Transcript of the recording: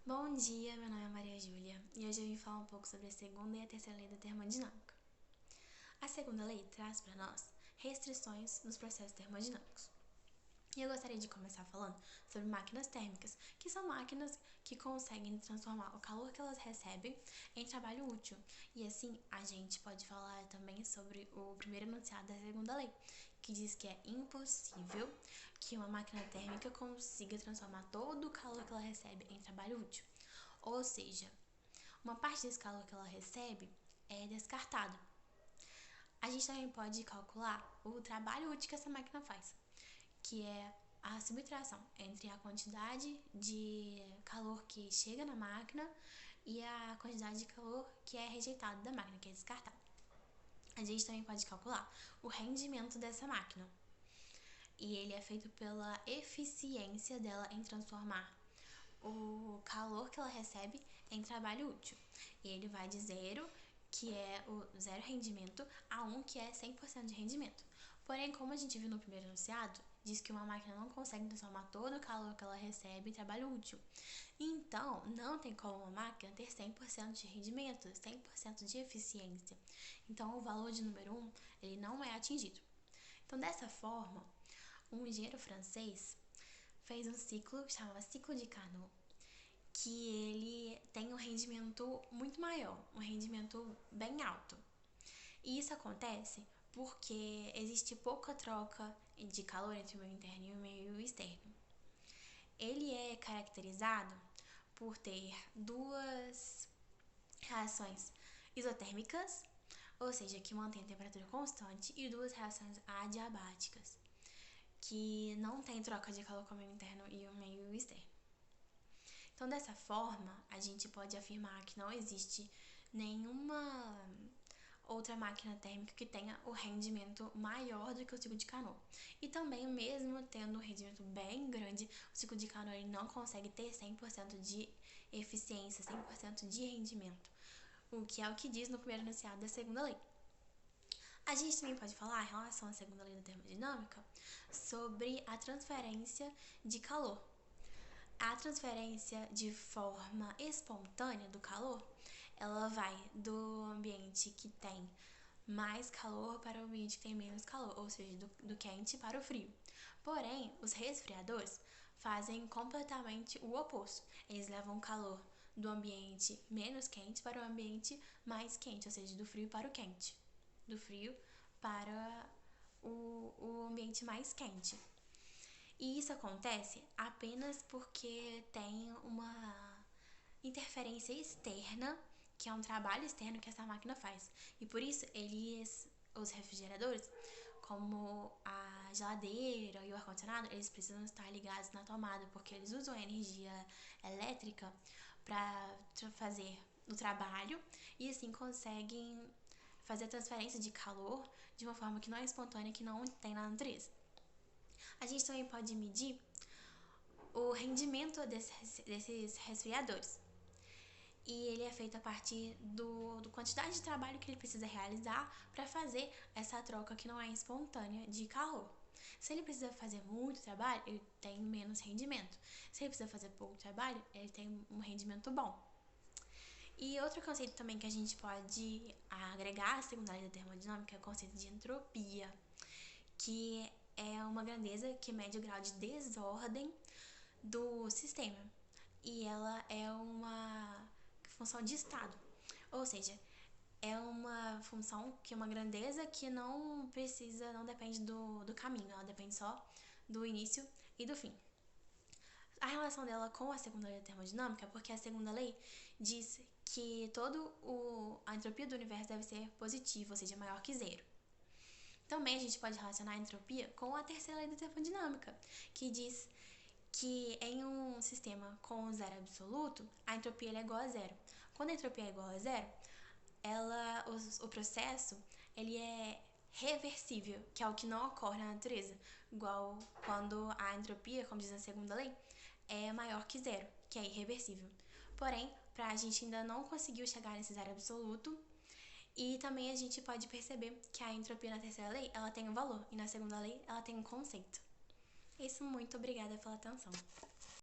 Bom dia, meu nome é Maria Júlia e hoje eu vim falar um pouco sobre a segunda e a terceira lei da termodinâmica. A segunda lei traz para nós restrições nos processos termodinâmicos. E eu gostaria de começar falando sobre máquinas térmicas, que são máquinas que conseguem transformar o calor que elas recebem em trabalho útil. E assim, a gente pode falar também sobre o primeiro enunciado da segunda lei, que diz que é impossível que uma máquina térmica consiga transformar todo o calor que ela recebe em trabalho útil. Ou seja, uma parte desse calor que ela recebe é descartada. A gente também pode calcular o trabalho útil que essa máquina faz, que é a subtração entre a quantidade de calor que chega na máquina e a quantidade de calor que é rejeitado da máquina, que é descartado. A gente também pode calcular o rendimento dessa máquina, e ele é feito pela eficiência dela em transformar o calor que ela recebe em trabalho útil. E ele vai de 0, que é o zero rendimento, a 1, que é 100% de rendimento. Porém, como a gente viu no primeiro enunciado, diz que uma máquina não consegue transformar todo o calor que ela recebe em trabalho útil. Então, não tem como uma máquina ter 100% de rendimento, 100% de eficiência. Então, o valor de número 1, ele não é atingido. Então, dessa forma, um engenheiro francês fez um ciclo que chamava ciclo de Carnot, que ele tem um rendimento muito maior, um rendimento bem alto. E isso acontece porque existe pouca troca de calor entre o meio interno e o meio externo. Ele é caracterizado por ter duas reações isotérmicas, ou seja, que mantém a temperatura constante, e duas reações adiabáticas, que não tem troca de calor com o meio interno e o meio externo. Então, dessa forma, a gente pode afirmar que não existe nenhuma outra máquina térmica que tenha o rendimento maior do que o ciclo de Carnot. E também, mesmo tendo um rendimento bem grande, o ciclo de Carnot ele não consegue ter 100% de eficiência, 100% de rendimento, o que é o que diz no primeiro enunciado da segunda lei. A gente também pode falar, em relação à segunda lei da termodinâmica, sobre a transferência de calor. A transferência de forma espontânea do calor, ela vai do ambiente que tem mais calor para o ambiente que tem menos calor, ou seja, do quente para o frio. Porém, os resfriadores fazem completamente o oposto. Eles levam o calor do ambiente menos quente para o ambiente mais quente, ou seja, do frio para o quente, do frio para o ambiente mais quente. E isso acontece apenas porque tem uma interferência externa, que é um trabalho externo que essa máquina faz. E por isso, os refrigeradores, como a geladeira e o ar-condicionado, eles precisam estar ligados na tomada, porque eles usam a energia elétrica para fazer o trabalho e assim conseguem fazer a transferência de calor de uma forma que não é espontânea, que não tem na natureza. A gente também pode medir o rendimento desses resfriadores. E ele é feito a partir do quantidade de trabalho que ele precisa realizar para fazer essa troca que não é espontânea de calor. Se ele precisa fazer muito trabalho, ele tem menos rendimento. Se ele precisa fazer pouco trabalho, ele tem um rendimento bom. E outro conceito também que a gente pode agregar à segunda lei da termodinâmica é o conceito de entropia, que é uma grandeza que mede o grau de desordem do sistema. E ela é uma função de estado, ou seja, é uma função que é uma grandeza que não depende do caminho, ela depende só do início e do fim. A relação dela com a segunda lei da termodinâmica é porque a segunda lei diz que a entropia do universo deve ser positiva, ou seja, maior que 0. Também a gente pode relacionar a entropia com a terceira lei da termodinâmica, que diz que em um sistema com zero absoluto, a entropia é igual a 0. Quando a entropia é igual a 0, o processo ele é reversível, que é o que não ocorre na natureza, igual quando a entropia, como diz a segunda lei, é maior que 0, que é irreversível. Porém, a gente ainda não conseguiu chegar nesse zero absoluto, e também a gente pode perceber que a entropia na terceira lei ela tem um valor, e na segunda lei ela tem um conceito. É isso, muito obrigada pela atenção.